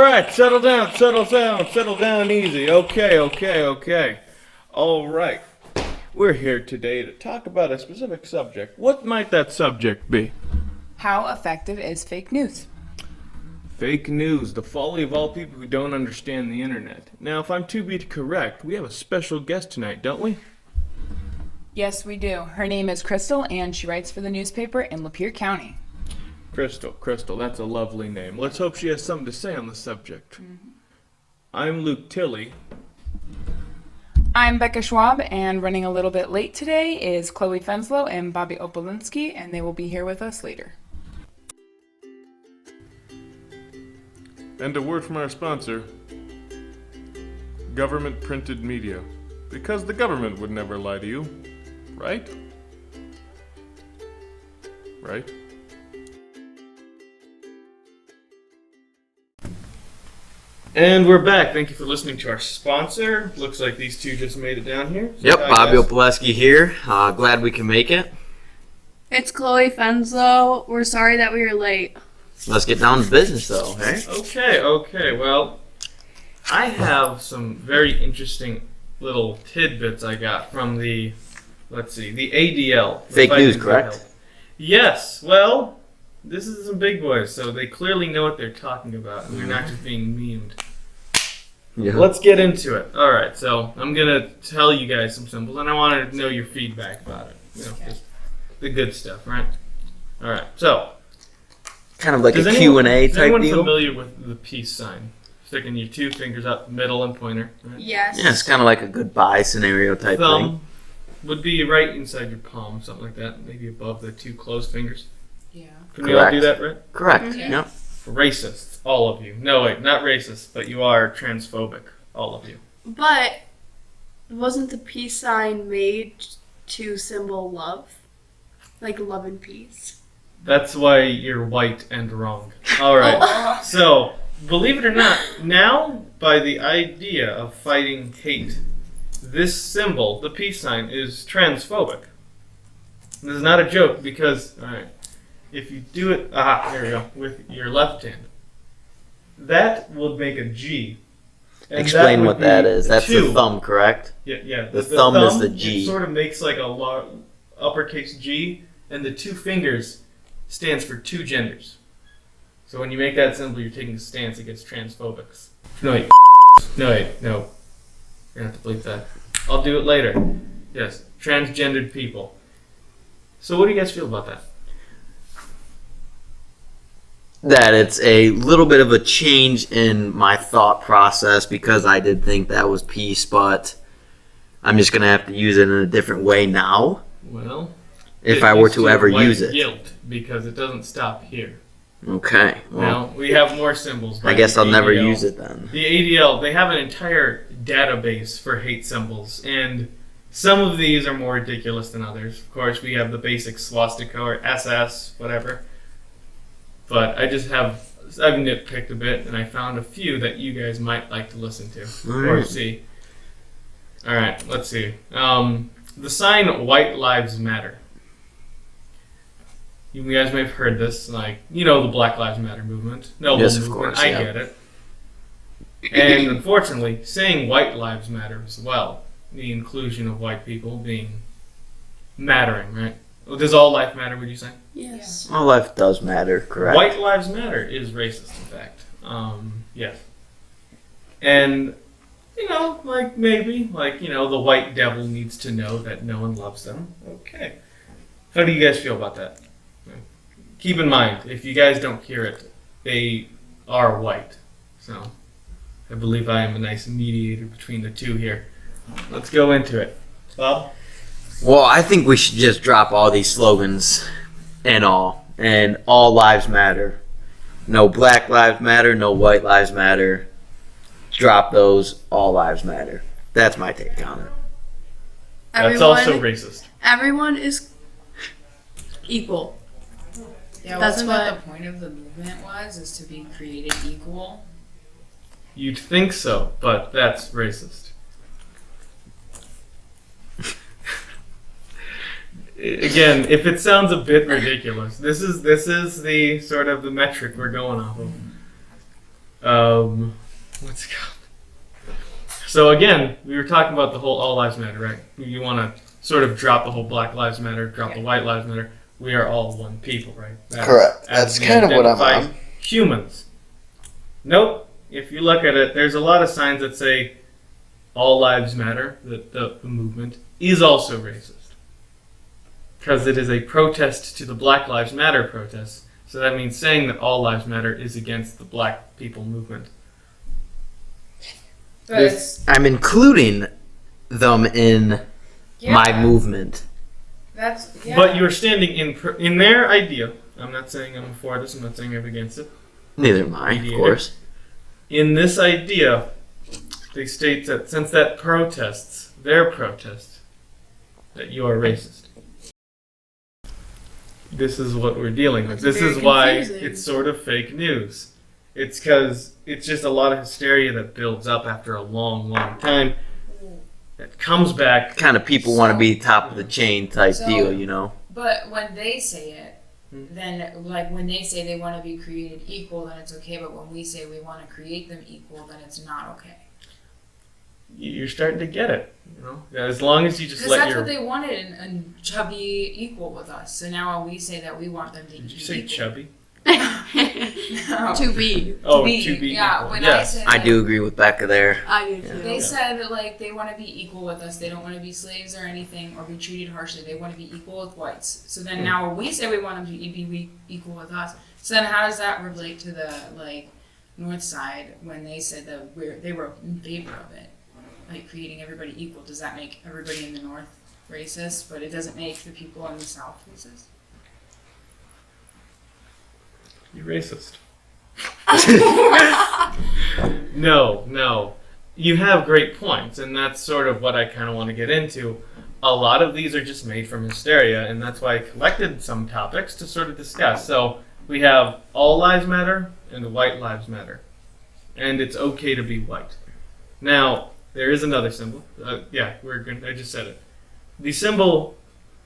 right, settle down easy. Okay. All right. We're here today to talk about a specific subject. What might that subject be? How effective is fake news? Fake news, the folly of all people who don't understand the internet. Now, if I'm to be correct, we have a special guest tonight, don't we? Yes, we do. Her name is Crystal, and she writes for the newspaper in Lapeer County. Crystal, that's a lovely name. Let's hope she has something to say on the subject. I'm Luke Tilley. I'm Becca Schwab, and running a little bit late today is Chloe Fenslow and Bobby Opolinski, and they will be here with us later. And a word from our sponsor, Government Printed Media. Because the government would never lie to you, right? Right? And we're back. Thank you for listening to our sponsor. Looks like these two just made it down here. So Yep, hi, Bobby guys. Opoleski here. Glad we can make it. It's Chloe Fenslow. We're sorry that we were late. Let's get down to business, though. Hey. Okay. Well, I have some very interesting little tidbits I got from the ADL. the Fake Fighting news, for correct? Health. Yes. Well, this is some big boys, so they clearly know what they're talking about, and they're not just being memed. Yeah. Let's get into it. All right, so I'm gonna tell you guys some symbols, and I want to know your feedback about it. Just the good stuff, right? All right. So, Kind of like Does a anyone- Q&A is type anyone deal. familiar with the peace sign? Sticking your two fingers up, middle and pointer. Right? Yes. Yeah, it's kind of like a goodbye scenario type Thumb thing. would be right inside your palm, something like that. Maybe above the two closed fingers. Yeah. Can we all do Correct. that, right? Correct. Mhm. Yep. Racists, all of you. No, wait, not racist, but you are transphobic, all of you. But wasn't the peace sign made to symbol love? Like love and peace? That's why you're white and wrong. All right. So, believe it or not, now by the idea of fighting hate, this symbol, the peace sign, is transphobic. This is not a joke because, all right, if you do it, there we go, with your left hand, that would make a G. And Explain would what that be is. That's two. the thumb, correct? Yeah. The thumb is the G. It sort of makes like a uppercase G, and the two fingers stands for two genders. So when you make that symbol, you're taking a stance against transphobics. No. You're gonna have to bleep that. I'll do it later. Yes, transgendered people. So what do you guys feel about that? That it's a little bit of a change in my thought process because I did think that was peace, but I'm just going to have to use it in a different way now Well, if it I were leads to ever white use it. guilt, because it doesn't stop here. Okay. Well, Now we have more symbols. by I guess the I'll never ADL. use it then. The ADL, they have an entire database for hate symbols, and some of these are more ridiculous than others. Of course, we have the basic swastika or SS, whatever. But I've nitpicked a bit, and I found a few that you guys might like to listen to or Alright. see. All right, let's see. The sign White Lives Matter. You guys may have heard this, like, the Black Lives Matter movement. No, Yes, of movement. course, I yeah. get it. And unfortunately, saying white lives matter as well. The inclusion of white people being mattering, right? Well, does all life matter, would you say? Yes. All life does matter, correct? White lives matter is racist, in fact. Yes. And, the white devil needs to know that no one loves them. Okay. How do you guys feel about that? Keep in mind, if you guys don't hear it, they are white. So, I believe I am a nice mediator between the two here. Let's go into it. Bob? Well, I think we should just drop all these slogans and all lives matter. No Black Lives Matter, no White Lives Matter. Drop those, all lives matter. That's my take on it. That's also racist. Everyone is equal. Yeah, That's wasn't that what- the point of the movement is to be created equal? You'd think so, but that's racist. Again, if it sounds a bit ridiculous, this is the sort of the metric we're going off of. What's it called? So again, we were talking about the whole all lives matter, right? You want to sort of drop the whole Black Lives Matter, drop the White Lives Matter. We are all one people, right? Correct. as That's we kind of what I'm identify on. Humans. Nope. If you look at it, there's a lot of signs that say all lives matter, that the movement is also racist. Because it is a protest to the Black Lives Matter protests. So that means saying that all lives matter is against the black people movement. But it's, I'm including them in my movement. That's yeah. But you're standing in their idea. I'm not saying I'm for this. I'm not saying I'm against it. Neither am I, of Mediator. course. In this idea, they state that since that protests, their protest, that you are racist. This is what we're dealing with. That's This very is why confusing. it's sort of fake news. It's because it's just a lot of hysteria that builds up after a long, long time. That comes back. Kind of people want to be top of the chain type So- deal, you know? But when they say it, Hmm. then like when they say they want to be created equal, then it's okay. But when we say we want to create them equal, then it's not okay. You're starting to get it. You know, as long as you just Because let that's your. what they wanted, and chubby equal with us. So now when we say that we want them to Did you be say equal, chubby? No. To be. Oh, be, to be yeah. equal. When Yes. I said I that- do agree with Becca there. I do too. They said like they want to be equal with us. They don't want to be slaves or anything or be treated harshly. They want to be equal with whites. So then now when we say we want them to be equal with us, so then how does that relate to the like north side when they said that they were in favor of it, like creating everybody equal? Does that make everybody in the north racist, but it doesn't make the people in the south racist? You're racist. No. You have great points, and that's sort of what I kind of want to get into. A lot of these are just made from hysteria, and that's why I collected some topics to sort of discuss. So we have all lives matter and white lives matter, and it's okay to be white. Now there is another symbol. I just said it. The symbol,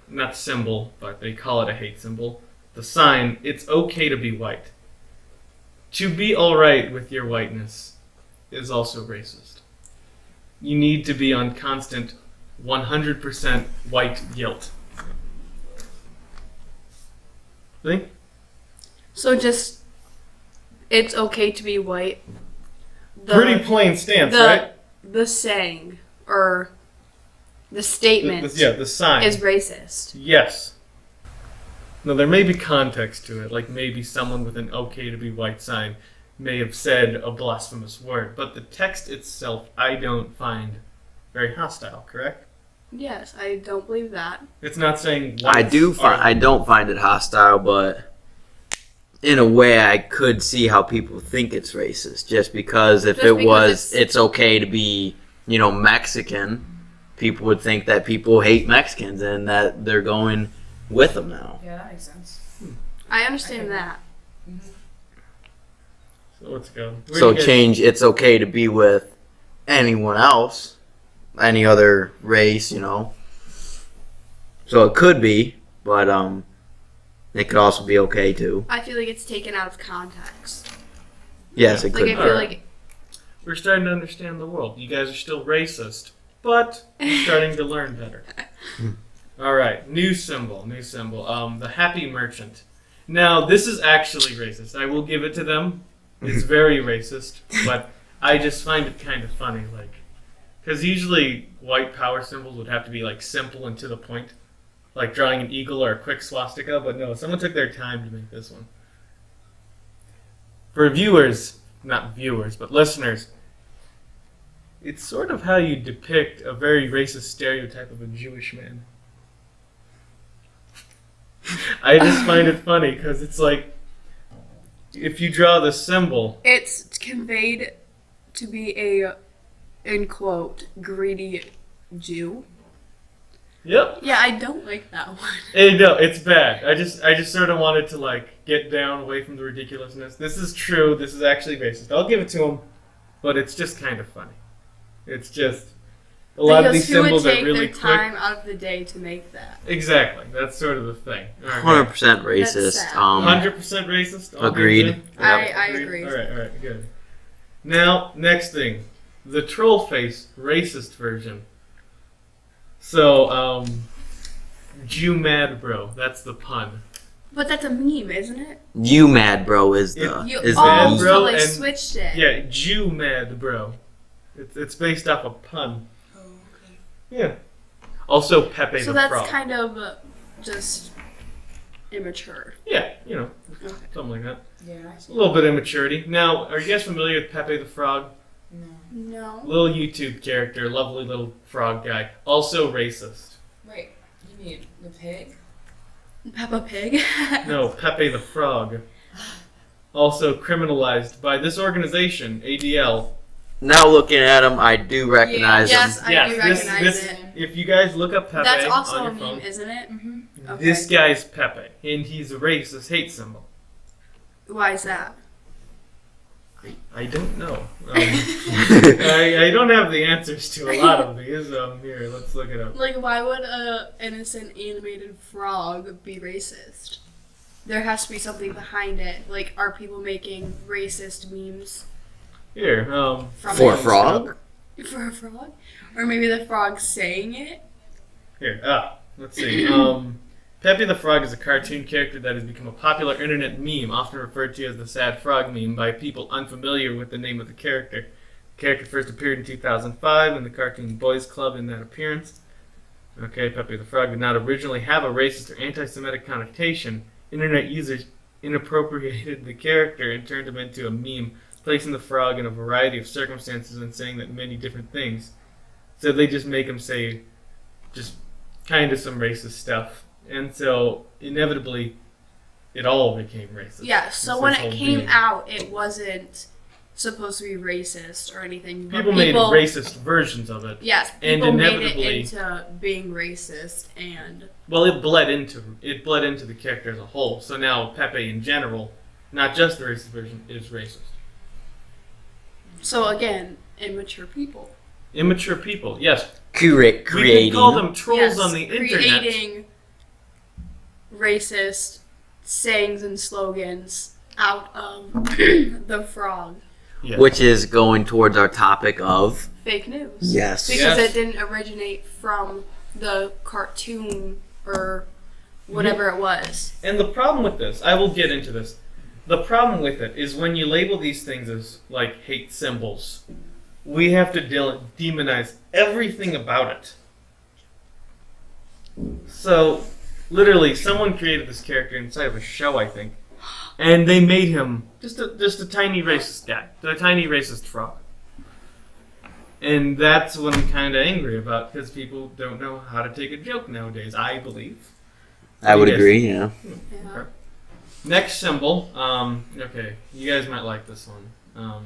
not symbol, but they call it a hate symbol. The sign, it's okay to be white. To be alright with your whiteness is also racist. You need to be on constant 100% white guilt. Think? So just, it's okay to be white. Pretty plain stance, right? The saying, or the statement, The sign. is racist. Yes. Now, there may be context to it, like maybe someone with an okay to be white sign may have said a blasphemous word, but the text itself I don't find very hostile, correct? Yes, I don't believe that. It's not saying I whites are- I don't find it hostile, but in a way I could see how people think it's racist. Just because if Just it because was, it's- it's okay to be, Mexican, people would think that people hate Mexicans and that they're going with them now. Yeah, that makes sense. I understand that. So let's go. So change it's okay to be with anyone else, any other race, So it could be, but it could also be okay too. I feel like it's taken out of context. Yes, it Like could I be. feel like We're starting to understand the world. You guys are still racist, but you're starting to learn better. All right, new symbol. The happy merchant. Now, this is actually racist. I will give it to them. It's very racist, but I just find it kind of funny, because usually white power symbols would have to be simple and to the point, like drawing an eagle or a quick swastika. But no, someone took their time to make this one. For viewers, not viewers, but listeners, it's sort of how you depict a very racist stereotype of a Jewish man. I just find it funny because it's like, if you draw the symbol, it's conveyed to be a, in quote, greedy Jew. yep. Yeah, I don't like that one. No, it's bad. I just sort of wanted to get down away from the ridiculousness. This is true. This is actually racist. I'll give it to him, but it's just kind of funny. It's just a lot of these Because who would symbols are take really their quick. time out of the day to make that? Exactly. That's sort of the thing. All right. 100% racist. sad. 100% racist. All Agreed. hands in? I Agreed? agree. All right, good. Now, next thing. The troll face racist version. So, Jew mad bro. That's the pun. But that's a meme, isn't it? You mad bro is the You is mad, the meme. bro, so they and- switched it. Yeah, Jew mad bro. It's based off a pun. Oh, okay. Yeah. Also, Pepe So the that's Frog. kind of just immature. Yeah, you know, Okay. something like that. Yeah, I see. A little bit of immaturity. Now, are you guys familiar with Pepe the Frog? No. No. Little YouTube character, lovely little frog guy. Also racist. Wait, you mean the pig? Peppa Pig. No, Pepe the Frog. Also criminalized by this organization, ADL. Now looking at him, I do recognize Yes, him. I Yes, do this- recognize this- it. If you guys look up Pepe That's also on a your phone, meme, isn't it? Mm-hmm. Okay. this guy's Pepe, and he's a racist hate symbol. Why is that? I don't know. I don't have the answers to a lot of these. Here, let's look it up. Like, why would a innocent animated frog be racist? There has to be something behind it. Like, are people making racist memes Here, from For a it? frog? For a frog? Or maybe the frog saying it? Here, let's see. Pepe the Frog is a cartoon character that has become a popular internet meme, often referred to as the sad frog meme by people unfamiliar with the name of the character. The character first appeared in 2005 in the Cartoon Boys Club in that appearance. Okay, Pepe the Frog did not originally have a racist or anti-Semitic connotation. Internet users inappropriated the character and turned him into a meme, placing the frog in a variety of circumstances and saying that many different things. So they just make him say just kind of some racist stuff. And so, inevitably, it all became racist. Yeah, so It's when this it whole came meme. out, it wasn't supposed to be racist or anything. but People made racist versions of it. Yes, and people made it inevitably- into being racist, and Well, it bled into the character as a whole. So now Pepe in general, not just the racist version, is racist. so again, immature people. Immature people, yes. Creating. We can call them trolls Yes, on the internet. creating racist sayings and slogans out of the frog. Yeah. Which is going towards our topic of Fake news. yes. Because Yes. it didn't originate from the cartoon or whatever it was. And the problem with this, I will get into this. The problem with it is when you label these things as like hate symbols, we have to demonize everything about it. So, literally, someone created this character inside of a show, I think, and they made him just a tiny racist guy, a tiny racist frog. And that's what I'm kind of angry about, because people don't know how to take a joke nowadays, I believe. I would Yes. agree, yeah. Yeah. Next symbol, okay, you guys might like this one.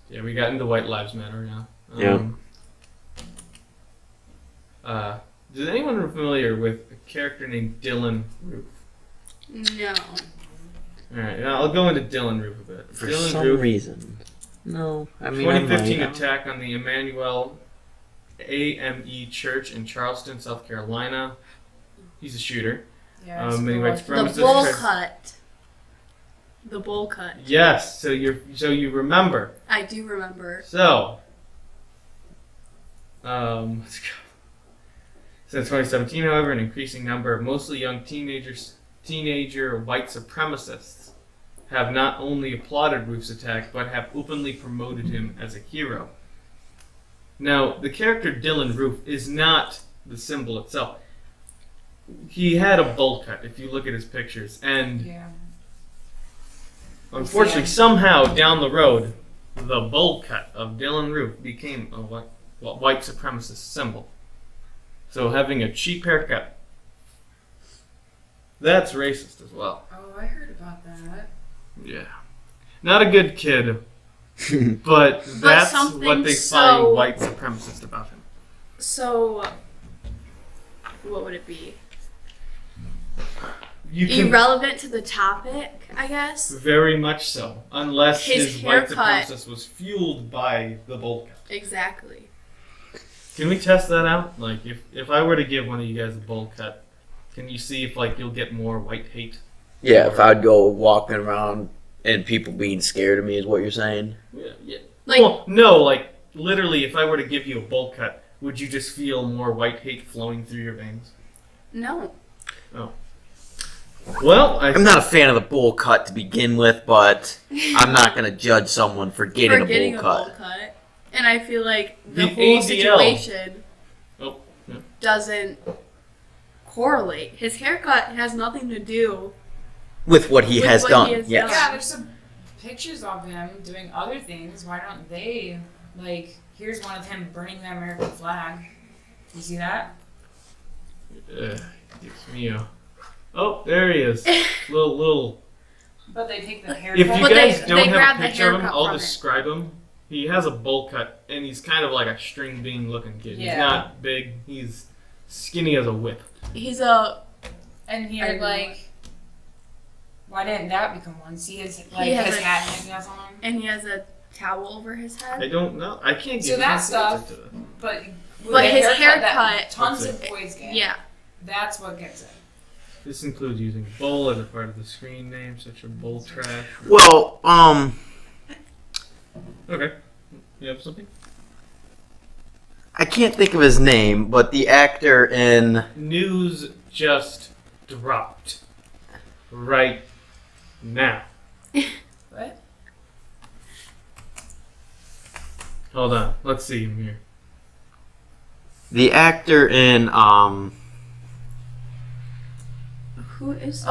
Yeah, we got into White Lives Matter now. Is anyone familiar with a character named Dylan Roof? No. Alright, now I'll go into Dylan Roof a bit. For Dylan some Roof, reason. No, I mean, I 2015 might. attack on the Emmanuel AME Church in Charleston, South Carolina. He's a shooter. Yeah. And he writes The premises. bowl cut. The bowl cut. Yes, so you remember. I do remember. So, let's go. Since 2017, however, an increasing number of mostly young teenager white supremacists have not only applauded Roof's attack, but have openly promoted him as a hero. Now, the character Dylan Roof is not the symbol itself. He had a bowl cut, if you look at his pictures, and Yeah. unfortunately, somehow down the road, the bowl cut of Dylan Roof became a white supremacist symbol. So having a cheap haircut, that's racist as well. Oh, I heard about that. Yeah. Not a good kid, but that's something what they so- find white supremacist about him. So, what would it be? You can Irrelevant to the topic, I guess. very much so, unless His his white haircut. supremacist was fueled by the bowl cut. Exactly. Can we test that out? Like, if I were to give one of you guys a bowl cut, can you see if like you'll get more white hate? Yeah, if I'd go walking around and people being scared of me is what you're saying? Yeah. Like- well, no, like literally, if I were to give you a bowl cut, would you just feel more white hate flowing through your veins? No. Well, I'm not a fan of the bowl cut to begin with, but I'm not going to judge someone for getting a bowl cut. And I feel like the The whole ADL. situation Oh, yeah. doesn't correlate. His haircut has nothing to do. With what he With has what done, he has yes. Yeah, there's some pictures of him doing other things. Why don't they, like, here's one of him burning the American flag. You see that? Dios mío. Oh, there he is. little. But they take the hair. If you But guys they don't have grab a the picture of him, haircut I'll from it. describe him. He has a bowl cut, and he's kind of like a string bean looking kid. He's Yeah. not big. He's skinny as a whip. He's a. And he I had, know. like, why didn't that become one? See his, like, He has his a- hat he has on? And he has a towel over his I head. don't know. I can't So give that you stuff- to it. But, But his that haircut- tons Let's of boys get. Yeah. That's what gets it. This includes using bowl as a part of the screen name, such as bowl trash. Well, Okay. You have something? I can't think of his name, but the actor in News just dropped right now. What? Hold on. Let's see him here. the actor in Who is that?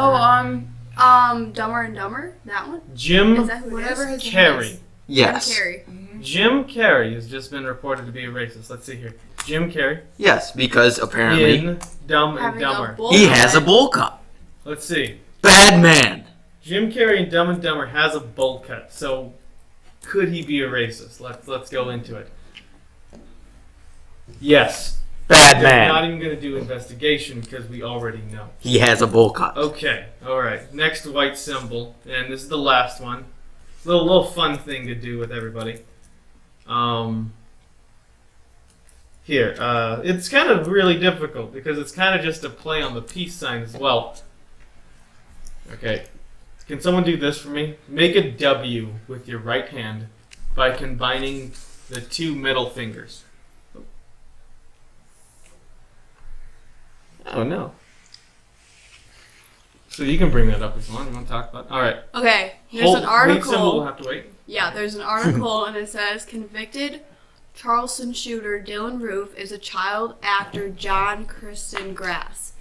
Oh, Dumber and Dumber? That one? Jim Is that who whatever it is? his Carrey. name yes, Jim Carrey. Jim Carrey has just been reported to be a racist. Let's see here. Jim Carrey yes, because apparently in Dumb and Having a Dumber. bull he cut. has a bowl cut. Let's see. Bad man. Jim Carrey in Dumb and Dumber has a bowl cut. So could he be a racist? Let's go into it. Yes. Bad They're not man. even going to do investigation because we already know. He has a bowl cut. Okay, alright. Next white symbol, and this is the last one. Little fun thing to do with everybody. Here, it's kind of really difficult because it's kind of just a play on the peace sign as well. Okay, can someone do this for me? Make a W with your right hand by combining the two middle fingers. Oh no. So you can bring that up if you want. You want to talk about it? All right. Okay, there's Hold- an Wait, symbol will article. have to wait. Yeah, there's an article and it says convicted Charleston shooter Dylan Roof is a child actor John Kristen Grass.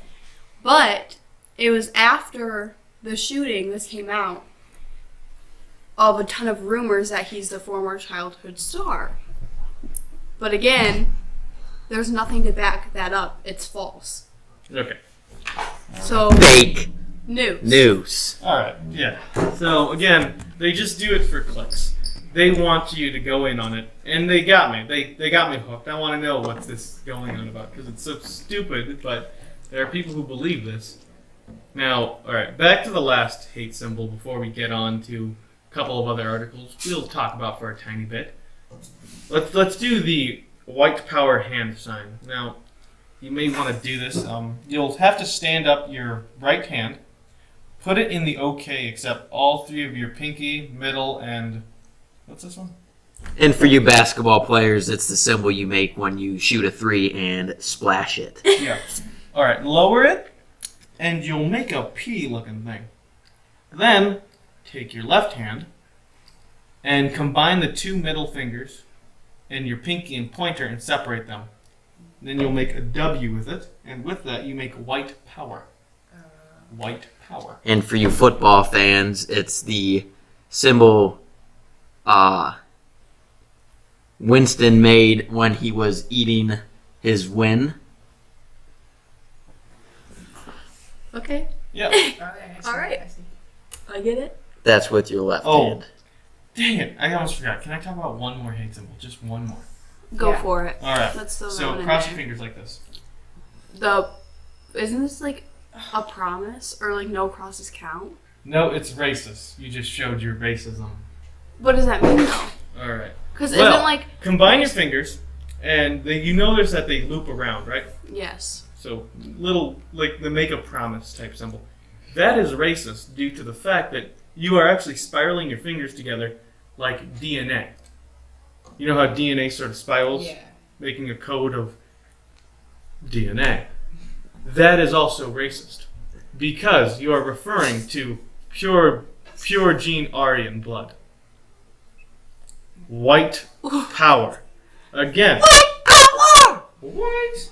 But it was after the shooting this came out of a ton of rumors that he's the former childhood star. But again, there's nothing to back that up. It's false. Okay. So Fake news. news. All right. Yeah. So again, they just do it for clicks. They want you to go in on it, and they got me. They got me hooked. I want to know what's this going on about because it's so stupid. But there are people who believe this. Now, all right. Back to the last hate symbol before we get on to a couple of other articles we'll talk about for a tiny bit. Let's do the white power hand sign. Now, you may want to do this. You'll have to stand up your right hand, put it in the OK, except all three of your pinky, middle, and what's this one? And for you basketball players, it's the symbol you make when you shoot a three and splash it. Yeah. All right. Lower it, and you'll make a P-looking thing. Then take your left hand and combine the two middle fingers and your pinky and pointer and separate them. Then you'll make a W with it, and with that you make white power. White power. And for you football fans, it's the symbol Winston made when he was eating his win. Okay. Yeah. Okay, I see, Alright. I see. I get it. That's with your left Oh. hand. Dang it! I almost forgot. Can I talk about one more hate symbol? Just one more. Go Yeah. for it. All right. Let's throw that So one in cross there. your fingers like this. Isn't this like a promise or like no crosses count? No, it's racist. You just showed your racism. What does that mean though? All right. Because Well- isn't like Combine your fingers, and you notice that they loop around, right? yes. So little, like the make a promise type symbol. That is racist due to the fact that you are actually spiraling your fingers together like DNA. You know how DNA sort of spirals, Yeah. making a code of DNA. That is also racist because you are referring to pure gene Aryan blood. White power. Again. White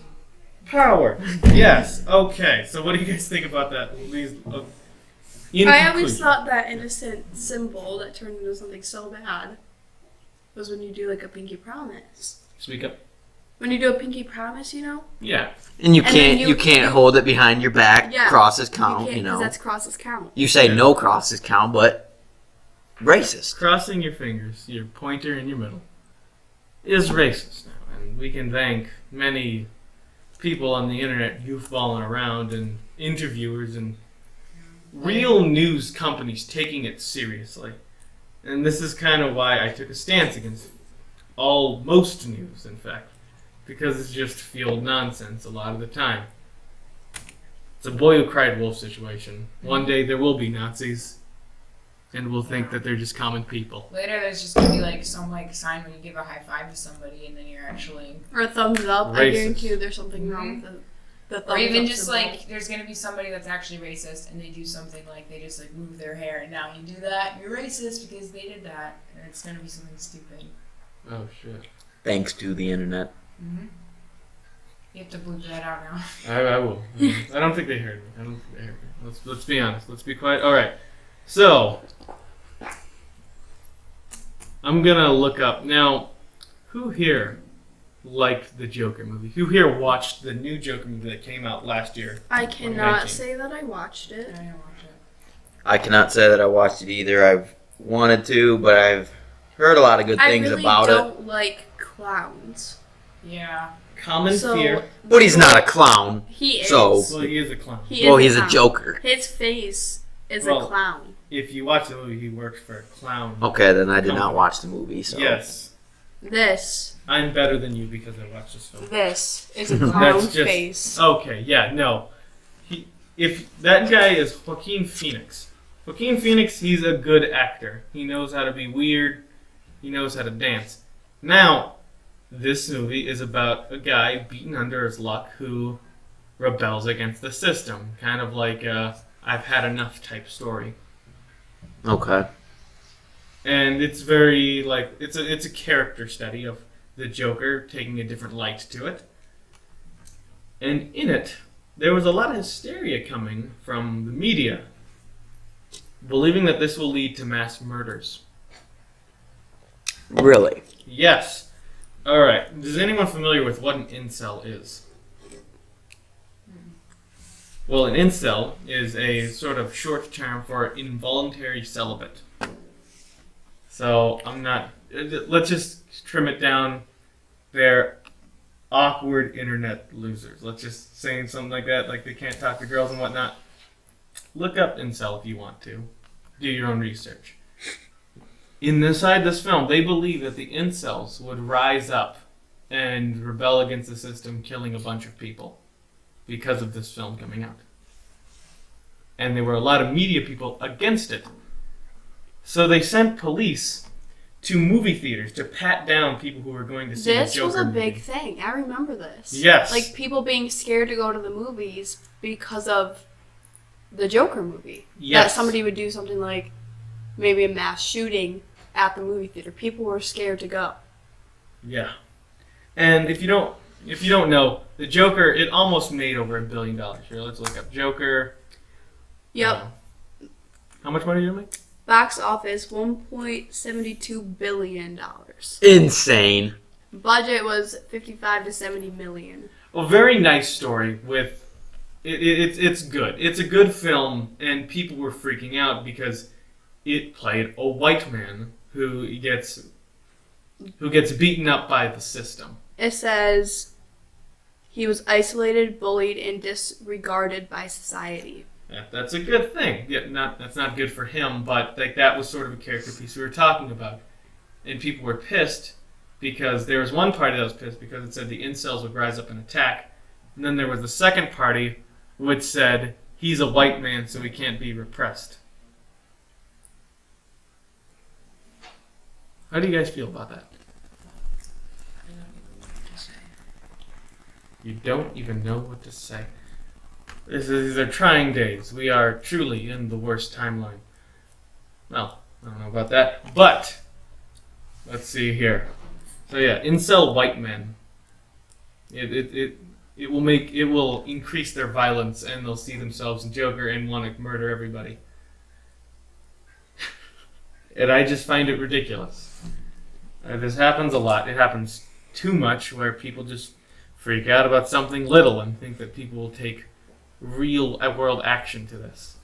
power. Yes. Okay. So what do you guys think about that? In I always conclusion. thought that innocent symbol that turned into something so bad was when you do like a pinky promise. Speak up. When you do a pinky promise, you know? Yeah. And you And can't then you can't hold it behind your back. Yeah. Crosses count. can't, You 'cause know. that's crosses count. You say Yeah. no crosses count, but racist. Crossing your fingers, your pointer in your middle, is racist now. And we can thank many people on the internet goofballing around and interviewers and real news companies taking it seriously. And this is kind of why I took a stance against most news, in fact. Because it's just field nonsense a lot of the time. It's a boy who cried wolf situation. One day there will be Nazis, and we'll think that they're just common people. Later, there's just gonna be like some like sign when you give a high five to somebody, and then you're actually, Or a thumbs up. I Racist. guarantee you there's something wrong with the thumbs or even up just symbol. like there's gonna be somebody that's actually racist, and they do something like they just like move their hair, and now you do that, you're racist because they did that, and it's gonna be something stupid. Oh shit. Thanks to the internet. You have to bleep that out now. I will. I don't think they heard me. Let's be honest. Let's be quiet. All right. So I'm gonna look up now. Who here liked the Joker movie? Who here watched the new Joker movie that came out last year? I cannot 2019. say that I watched I it. didn't watch it. I cannot say that I watched it either. I've wanted to, but I've heard a lot of good I things really about it. don't like clowns. Yeah. Common So fear. But he's not a clown. he is. So- Well, he is a clown. He Well, is he's a clown. Joker. His face is Well, a clown. If you watch the movie, he works for a clown. Okay, then I did not watch the movie. So Yes. This I'm better than you because I watched this film. is a That's clown just face. okay. Yeah, no. If that guy is Joaquin Phoenix, he's a good actor. He knows how to be weird. He knows how to dance. Now, this movie is about a guy beaten under his luck who rebels against the system, kind of like a I've had enough type story. okay. And it's very like it's a character study of the Joker taking a different light to it. And in it, there was a lot of hysteria coming from the media, believing that this will lead to mass murders. Really? Yes. All right. Is anyone familiar with what an incel is? Well, an incel is a sort of short term for involuntary celibate. So I'm not. Let's just trim it down. They're awkward internet losers. Let's just say something like that, like they can't talk to girls and whatnot. Look up incel if you want to. Do your own research. Inside this film, they believe that the incels would rise up and rebel against the system, killing a bunch of people because of this film coming out. And there were a lot of media people against it. So they sent police to movie theaters to pat down people who were going to see This the Joker was a movie. big thing. I remember this. Yes. Like people being scared to go to the movies because of the Joker movie. Yes. That somebody would do something like maybe a mass shooting at the movie theater. People were scared to go. Yeah. And if you don't know, the Joker, it almost made over $1 billion. Here, let's look up Joker. Yep. How much money did it make? Box office $1.72 billion. Insane. Budget was 55 to 70 million. A very nice story with it's good. It's a good film, and people were freaking out because it played a white man who gets beaten up by the system. It says he was isolated, bullied, and disregarded by society. That's a good thing. Yeah, that's not good for him, but like that was sort of a character piece we were talking about, and people were pissed because there was one party that was pissed because it said the incels would rise up and attack, and then there was the second party which said he's a white man so he can't be repressed. How do you guys feel about that? You don't even know what to say. These are trying days. We are truly in the worst timeline. Well, I don't know about that, but let's see here. So yeah, incel white men. It will increase their violence, and they'll see themselves in Joker and want to murder everybody. And I just find it ridiculous. This happens a lot. It happens too much, where people just freak out about something little and think that people will take real world action to this.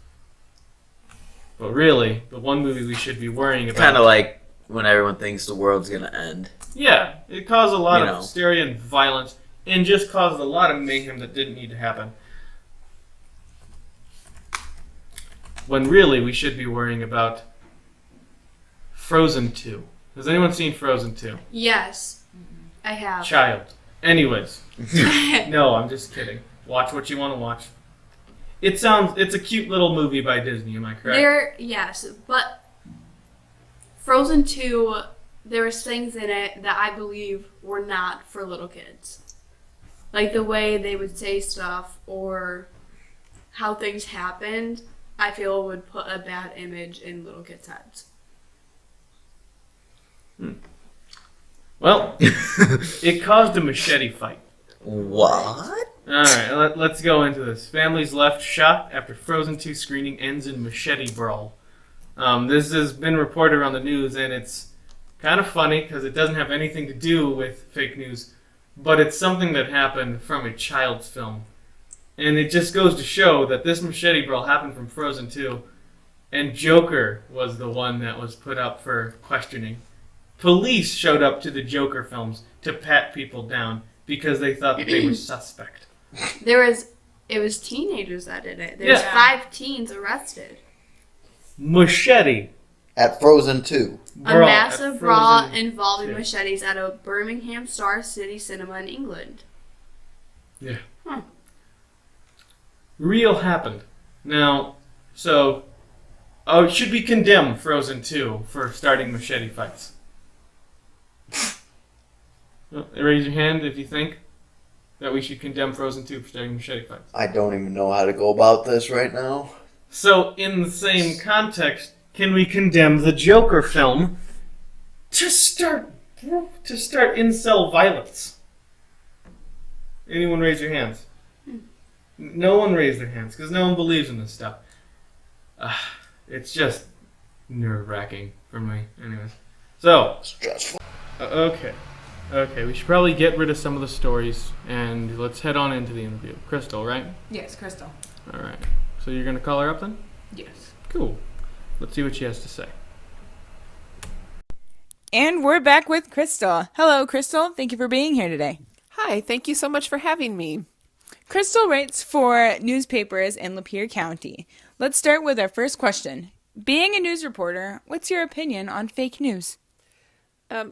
But really, the one movie we should be worrying about... Kind of like when everyone thinks the world's going to end. Yeah, it caused a lot of hysteria and violence, and just caused a lot of mayhem that didn't need to happen. When really, we should be worrying about Frozen 2. Has anyone seen Frozen 2? Yes, I have. Child. Anyways. No, I'm just kidding. Watch what you want to watch. It's a cute little movie by Disney, am I correct? Yes, but Frozen 2, there was things in it that I believe were not for little kids. Like the way they would say stuff or how things happened, I feel would put a bad image in little kids' heads. Well, it caused a machete fight. What? Alright, let's go into this. Families left shocked after Frozen 2 screening ends in machete brawl. This has been reported on the news, and it's kind of funny because it doesn't have anything to do with fake news, but it's something that happened from a child's film. And it just goes to show that this machete brawl happened from Frozen 2, and Joker was the one that was put up for questioning. Police showed up to the Joker films to pat people down because they thought that they were suspect. It was teenagers that did it. There was 5 teens arrested. Machete. At Frozen 2. A massive brawl involving machetes at a Birmingham Star City cinema in England. Yeah. Huh. Real happened. Now, so, should we condemn Frozen 2 for starting machete fights? Raise your hand if you think that we should condemn Frozen 2 for starting machete fights. I don't even know how to go about this right now. So, in the same context, can we condemn the Joker film to start incel violence? Anyone raise your hands? No one raised their hands because no one believes in this stuff. It's just nerve-wracking for me. Anyways. So, Stressful. Okay, we should probably get rid of some of the stories and let's head on into the interview. Crystal, right? Yes, Crystal. Alright. So you're going to call her up then? Yes. Cool. Let's see what she has to say. And we're back with Crystal. Hello, Crystal. Thank you for being here today. Hi, thank you so much for having me. Crystal writes for newspapers in Lapeer County. Let's start with our first question. Being a news reporter, what's your opinion on fake news?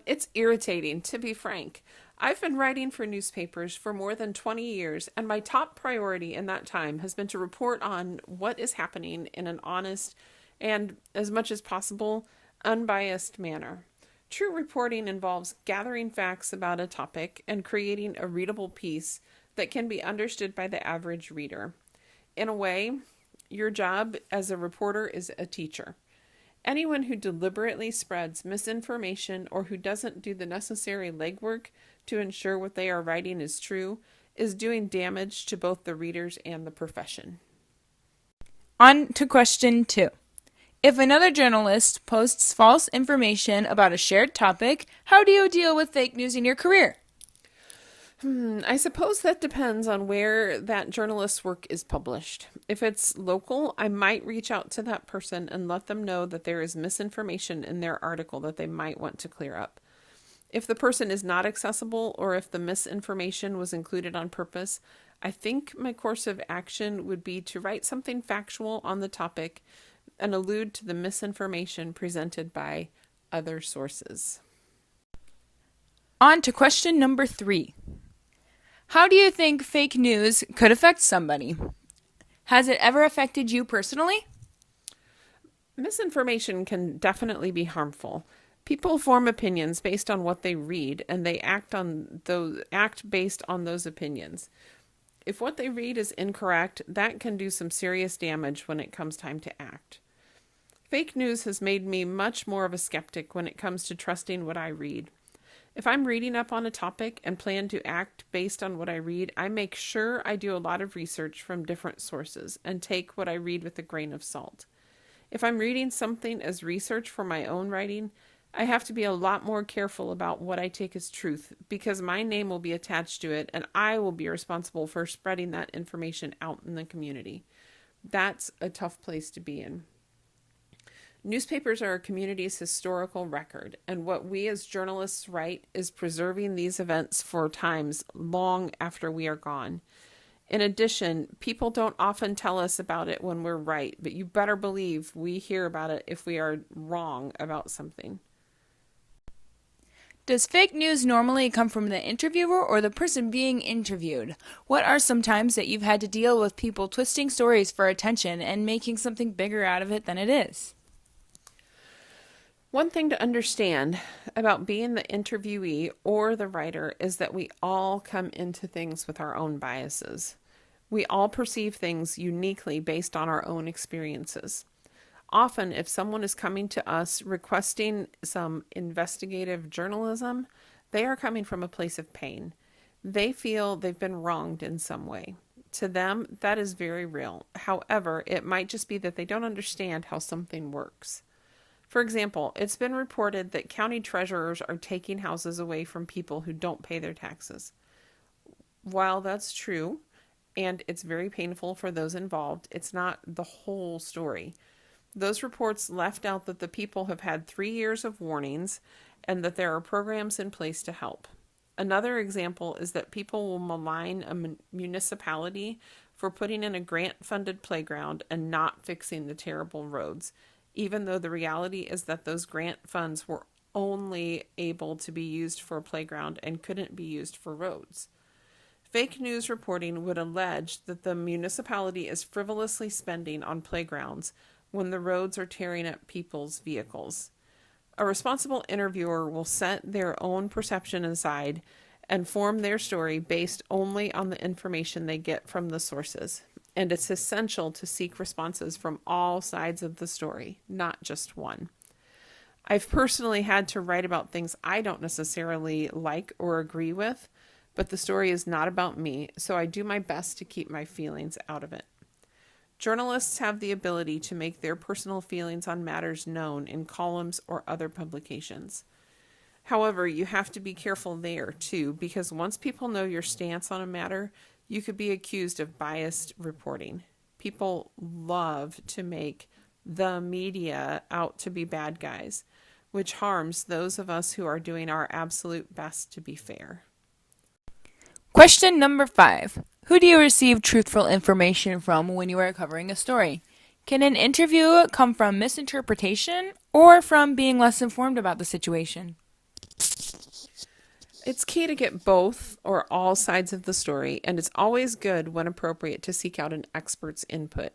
It's irritating, to be frank. I've been writing for newspapers for more than 20 years, and my top priority in that time has been to report on what is happening in an honest and, as much as possible, unbiased manner. True reporting involves gathering facts about a topic and creating a readable piece that can be understood by the average reader. In a way, your job as a reporter is a teacher. Anyone who deliberately spreads misinformation or who doesn't do the necessary legwork to ensure what they are writing is true is doing damage to both the readers and the profession. On to question 2. If another journalist posts false information about a shared topic, how do you deal with fake news in your career? I suppose that depends on where that journalist's work is published. If it's local, I might reach out to that person and let them know that there is misinformation in their article that they might want to clear up. If the person is not accessible or if the misinformation was included on purpose, I think my course of action would be to write something factual on the topic and allude to the misinformation presented by other sources. On to question number 3. How do you think fake news could affect somebody? Has it ever affected you personally? Misinformation can definitely be harmful. People form opinions based on what they read, and they act based on those opinions. If what they read is incorrect, that can do some serious damage when it comes time to act. Fake news has made me much more of a skeptic when it comes to trusting what I read. If I'm reading up on a topic and plan to act based on what I read, I make sure I do a lot of research from different sources and take what I read with a grain of salt. If I'm reading something as research for my own writing, I have to be a lot more careful about what I take as truth, because my name will be attached to it and I will be responsible for spreading that information out in the community. That's a tough place to be in. Newspapers are a community's historical record, and what we as journalists write is preserving these events for times long after we are gone. In addition, people don't often tell us about it when we're right, but you better believe we hear about it if we are wrong about something. Does fake news normally come from the interviewer or the person being interviewed? What are some times that you've had to deal with people twisting stories for attention and making something bigger out of it than it is? One thing to understand about being the interviewee or the writer is that we all come into things with our own biases. We all perceive things uniquely based on our own experiences. Often, if someone is coming to us requesting some investigative journalism, they are coming from a place of pain. They feel they've been wronged in some way. To them, that is very real. However, it might just be that they don't understand how something works. For example, it's been reported that county treasurers are taking houses away from people who don't pay their taxes. While that's true, and it's very painful for those involved, it's not the whole story. Those reports left out that the people have had 3 years of warnings and that there are programs in place to help. Another example is that people will malign a municipality for putting in a grant-funded playground and not fixing the terrible roads, even though the reality is that those grant funds were only able to be used for a playground and couldn't be used for roads. Fake news reporting would allege that the municipality is frivolously spending on playgrounds when the roads are tearing up people's vehicles. A responsible interviewer will set their own perception aside and form their story based only on the information they get from the sources. And it's essential to seek responses from all sides of the story, not just one. I've personally had to write about things I don't necessarily like or agree with, but the story is not about me, so I do my best to keep my feelings out of it. Journalists have the ability to make their personal feelings on matters known in columns or other publications. However, you have to be careful there too, because once people know your stance on a matter, you could be accused of biased reporting. People love to make the media out to be bad guys, which harms those of us who are doing our absolute best to be fair. Question number 5. Who do you receive truthful information from when you are covering a story? Can an interview come from misinterpretation or from being less informed about the situation? It's key to get both or all sides of the story, and it's always good when appropriate to seek out an expert's input.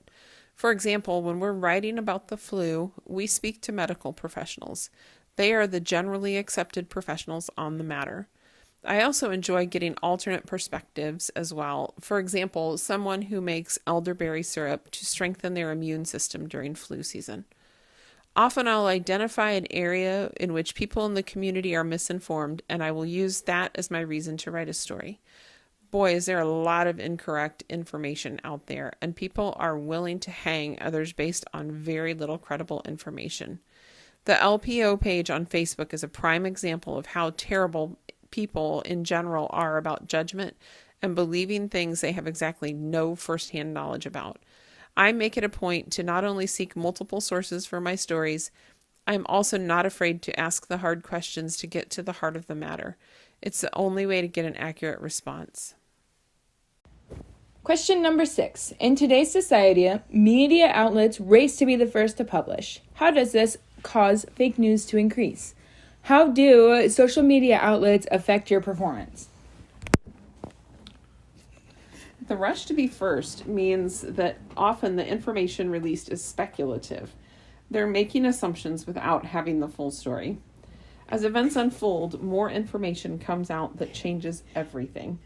For example, when we're writing about the flu, we speak to medical professionals. They are the generally accepted professionals on the matter. I also enjoy getting alternate perspectives as well. For example, someone who makes elderberry syrup to strengthen their immune system during flu season. Often I'll identify an area in which people in the community are misinformed, and I will use that as my reason to write a story. Boy, is there a lot of incorrect information out there, and people are willing to hang others based on very little credible information. The LPO page on Facebook is a prime example of how terrible people in general are about judgment and believing things they have exactly no firsthand knowledge about. I make it a point to not only seek multiple sources for my stories, I'm also not afraid to ask the hard questions to get to the heart of the matter. It's the only way to get an accurate response. Question number 6. In today's society, media outlets race to be the first to publish. How does this cause fake news to increase? How do social media outlets affect your performance? The rush to be first means that often the information released is speculative. They're making assumptions without having the full story. As events unfold, more information comes out that changes everything.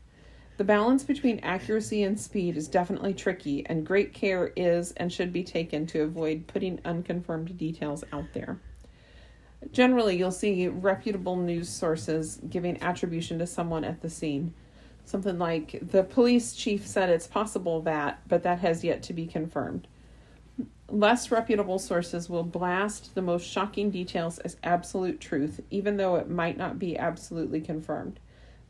The balance between accuracy and speed is definitely tricky, and great care is and should be taken to avoid putting unconfirmed details out there. Generally, you'll see reputable news sources giving attribution to someone at the scene. Something like, the police chief said it's possible that, but that has yet to be confirmed. Less reputable sources will blast the most shocking details as absolute truth, even though it might not be absolutely confirmed.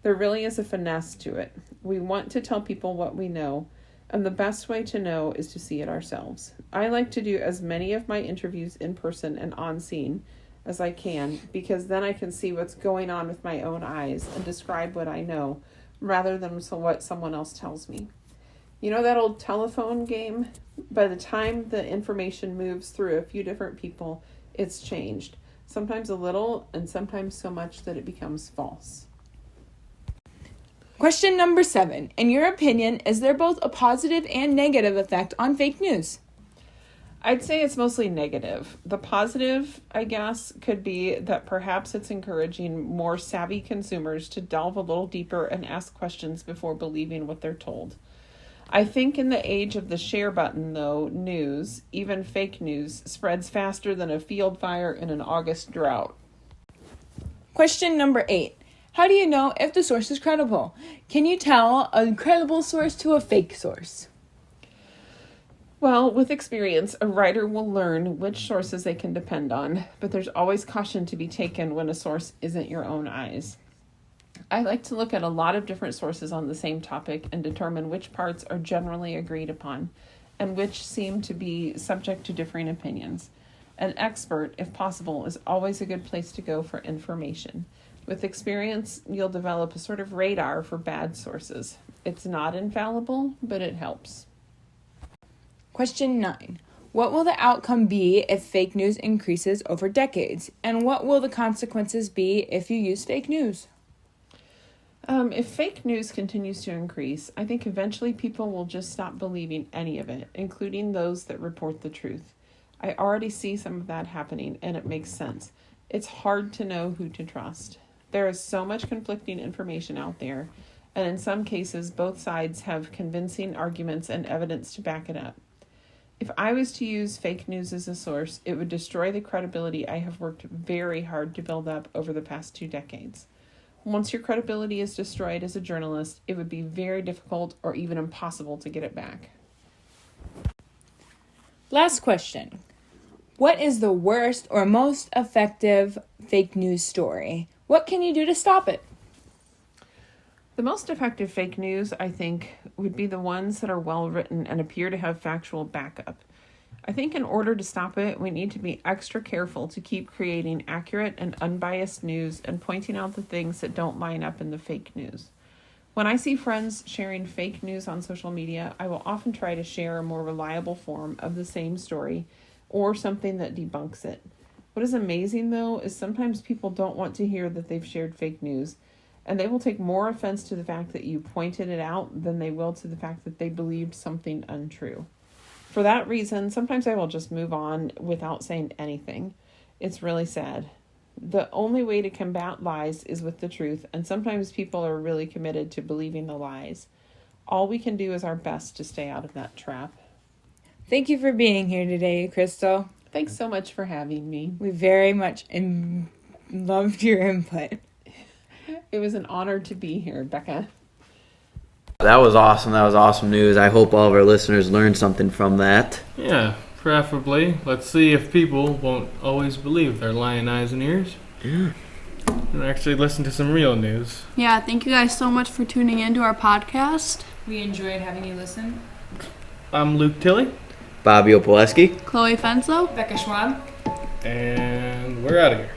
There really is a finesse to it. We want to tell people what we know, and the best way to know is to see it ourselves. I like to do as many of my interviews in person and on scene as I can, because then I can see what's going on with my own eyes and describe what I know, rather than what someone else tells me. You know that old telephone game? By the time the information moves through a few different people, it's changed. Sometimes a little, and sometimes so much that it becomes false. Question number 7. In your opinion, is there both a positive and negative effect on fake news? I'd say it's mostly negative. The positive, I guess, could be that perhaps it's encouraging more savvy consumers to delve a little deeper and ask questions before believing what they're told. I think in the age of the share button, though, news, even fake news, spreads faster than a field fire in an August drought. Question number 8. How do you know if the source is credible? Can you tell a credible source to a fake source? Well, with experience, a writer will learn which sources they can depend on, but there's always caution to be taken when a source isn't your own eyes. I like to look at a lot of different sources on the same topic and determine which parts are generally agreed upon and which seem to be subject to differing opinions. An expert, if possible, is always a good place to go for information. With experience, you'll develop a sort of radar for bad sources. It's not infallible, but it helps. Question 9. What will the outcome be if fake news increases over decades? And what will the consequences be if you use fake news? If fake news continues to increase, I think eventually people will just stop believing any of it, including those that report the truth. I already see some of that happening, and it makes sense. It's hard to know who to trust. There is so much conflicting information out there, and in some cases, both sides have convincing arguments and evidence to back it up. If I was to use fake news as a source, it would destroy the credibility I have worked very hard to build up over the past 2 decades. Once your credibility is destroyed as a journalist, it would be very difficult or even impossible to get it back. Last question. What is the worst or most effective fake news story? What can you do to stop it? The most effective fake news, I think, would be the ones that are well written and appear to have factual backup. I think in order to stop it, we need to be extra careful to keep creating accurate and unbiased news and pointing out the things that don't line up in the fake news. When I see friends sharing fake news on social media, I will often try to share a more reliable form of the same story or something that debunks it. What is amazing, though, is sometimes people don't want to hear that they've shared fake news, and they will take more offense to the fact that you pointed it out than they will to the fact that they believed something untrue. For that reason, sometimes I will just move on without saying anything. It's really sad. The only way to combat lies is with the truth, and sometimes people are really committed to believing the lies. All we can do is our best to stay out of that trap. Thank you for being here today, Crystal. Thanks so much for having me. We very much loved your input. It was an honor to be here, Becca. That was awesome. That was awesome news. I hope all of our listeners learned something from that. Yeah, preferably. Let's see if people won't always believe their lying eyes and ears. Yeah. And actually listen to some real news. Yeah, thank you guys so much for tuning in to our podcast. We enjoyed having you listen. I'm Luke Tilley. Bobby Opoleski. Chloe Fenso. Becca Schwab. And we're out of here.